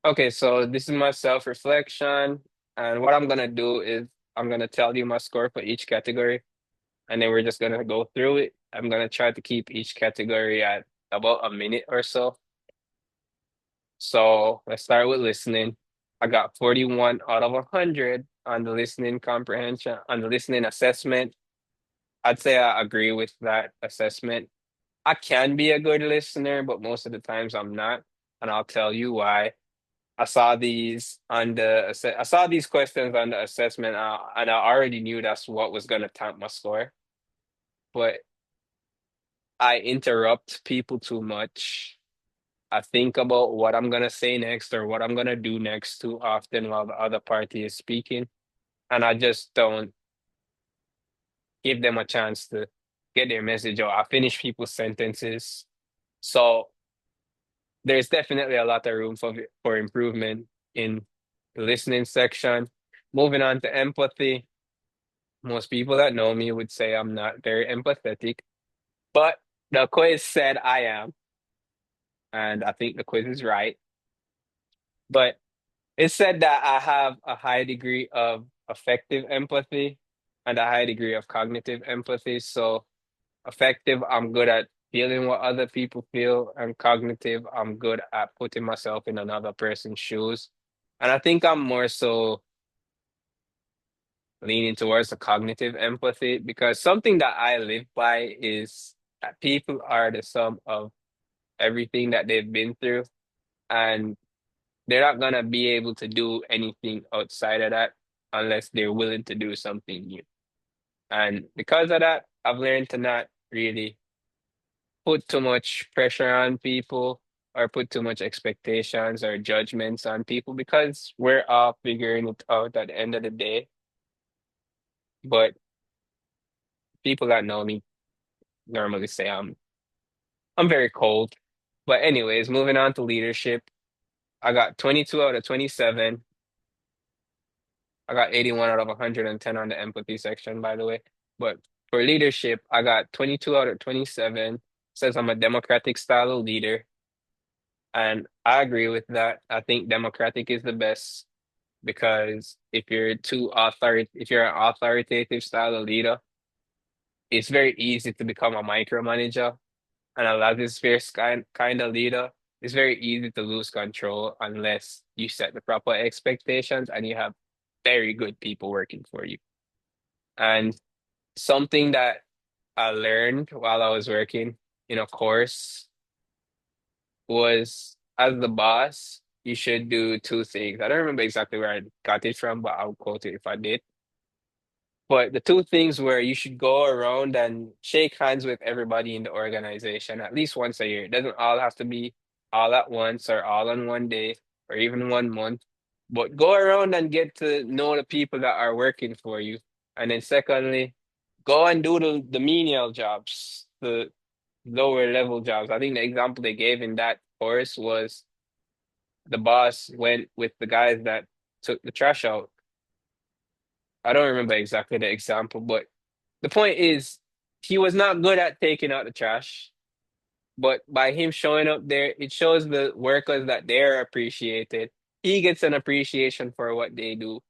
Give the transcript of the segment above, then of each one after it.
Okay, so this is my self-reflection, and what I'm gonna do is I'm gonna tell you my score for each category, and then we're just gonna go through it. I'm gonna try to keep each category at about a minute or so. So let's start with listening. I got 41 out of 100 on the listening comprehension, on the listening assessment. I'd say I agree with that assessment. I can be a good listener, but most of the times I'm not, and I'll tell you why. I saw these questions on the assessment, and I already knew that's what was gonna tamp my score. But I interrupt people too much. I think about what I'm gonna say next or what I'm gonna do next too often while the other party is speaking, and I just don't give them a chance to get their message out. I finish people's sentences, so there's definitely a lot of room for improvement in the listening section. Moving on to empathy. Most people that know me would say I'm not very empathetic, but the quiz said I am, and I think the quiz is right. But it said that I have a high degree of affective empathy and a high degree of cognitive empathy. So affective, I'm good at feeling what other people feel, and cognitive, I'm good at putting myself in another person's shoes. And I think I'm more so leaning towards the cognitive empathy because something that I live by is that people are the sum of everything that they've been through, and they're not gonna be able to do anything outside of that unless they're willing to do something new. And because of that, I've learned to not really put too much pressure on people or put too much expectations or judgments on people because we're all figuring it out at the end of the day. But people that know me normally say I'm very cold. But anyways, moving on to leadership. I got 22 out of 27. I got 81 out of 110 on the empathy section, by the way. But for leadership, I got 22 out of 27. Says I'm a democratic style of leader. And I agree with that. I think democratic is the best because if you're an authoritative style of leader, it's very easy to become a micromanager. And a laissez-faire kind of leader, it's very easy to lose control unless you set the proper expectations and you have very good people working for you. And something that I learned while I was working in a course was as the boss, you should do two things. I don't remember exactly where I got it from, but I'll quote it if I did. But the two things were you should go around and shake hands with everybody in the organization at least once a year. It doesn't all have to be all at once or all on one day or even 1 month, but go around and get to know the people that are working for you. And then secondly, go and do the menial jobs, the lower level jobs. I think the example they gave in that course was the boss went with the guys that took the trash out. I don't remember exactly the example, but the point is, he was not good at taking out the trash, but by him showing up there, it shows the workers that they're appreciated. He gets an appreciation for what they do,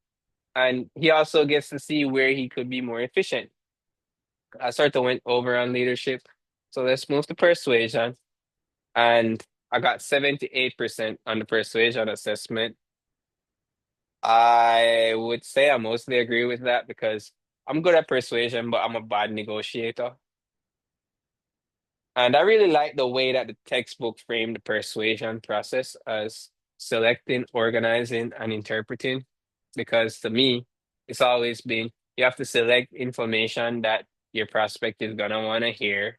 and he also gets to see where he could be more efficient. I sort of went over on leadership, so let's move to persuasion. And I got 78% on the persuasion assessment. I would say I mostly agree with that because I'm good at persuasion, but I'm a bad negotiator. And I really like the way that the textbook framed the persuasion process as selecting, organizing, and interpreting. Because to me, it's always been you have to select information that your prospect is gonna want to hear.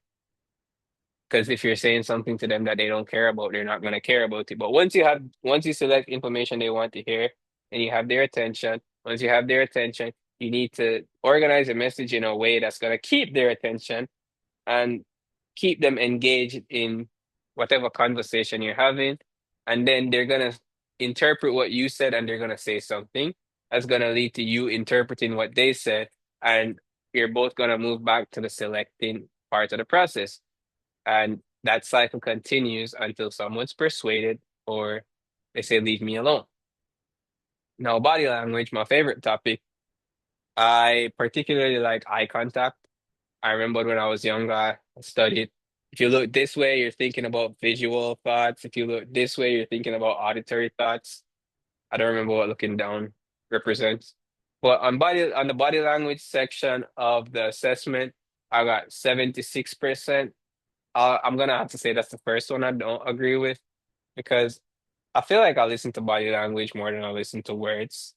Because if you're saying something to them that they don't care about, they're not gonna care about it. But once you select information they want to hear and you have their attention, once you have their attention, you need to organize a message in a way that's gonna keep their attention and keep them engaged in whatever conversation you're having. And then they're going to interpret what you said and they're going to say something that's going to lead to you interpreting what they said. And you're both going to move back to the selecting part of the process. And that cycle continues until someone's persuaded or They say leave me alone. Now, body language, my favorite topic. I particularly like eye contact. I remember when I was younger, I studied. If you look this way, you're thinking about visual thoughts. If you look this way, you're thinking about auditory thoughts. I don't remember what looking down represents. But on the body language section of the assessment, I got 76%. I'm gonna have to say that's the first one I don't agree with because I feel like I listen to body language more than I listen to words.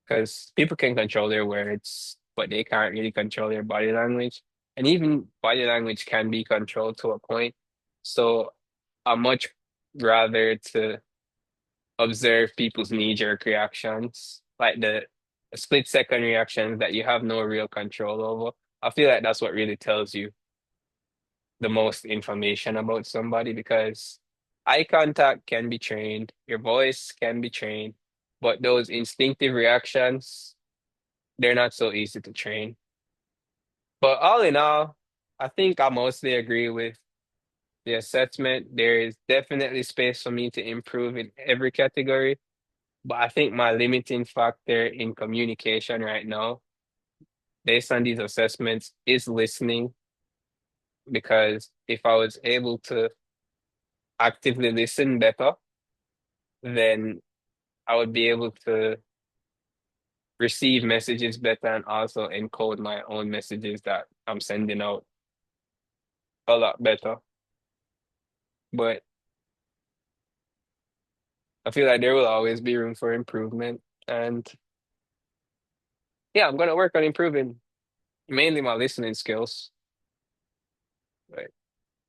Because people can control their words, but they can't really control their body language. And even body language can be controlled to a point. So I much rather to observe people's knee-jerk reactions, like the split-second reactions that you have no real control over. I feel like that's what really tells you the most information about somebody because eye contact can be trained, your voice can be trained, but those instinctive reactions, they're not so easy to train. But all in all, I think I mostly agree with the assessment. There is definitely space for me to improve in every category, but I think my limiting factor in communication right now, based on these assessments, is listening. Because if I was able to actively listen better, then I would be able to receive messages better and also encode my own messages that I'm sending out a lot better. But I feel like there will always be room for improvement. And yeah, I'm gonna work on improving mainly my listening skills. Right.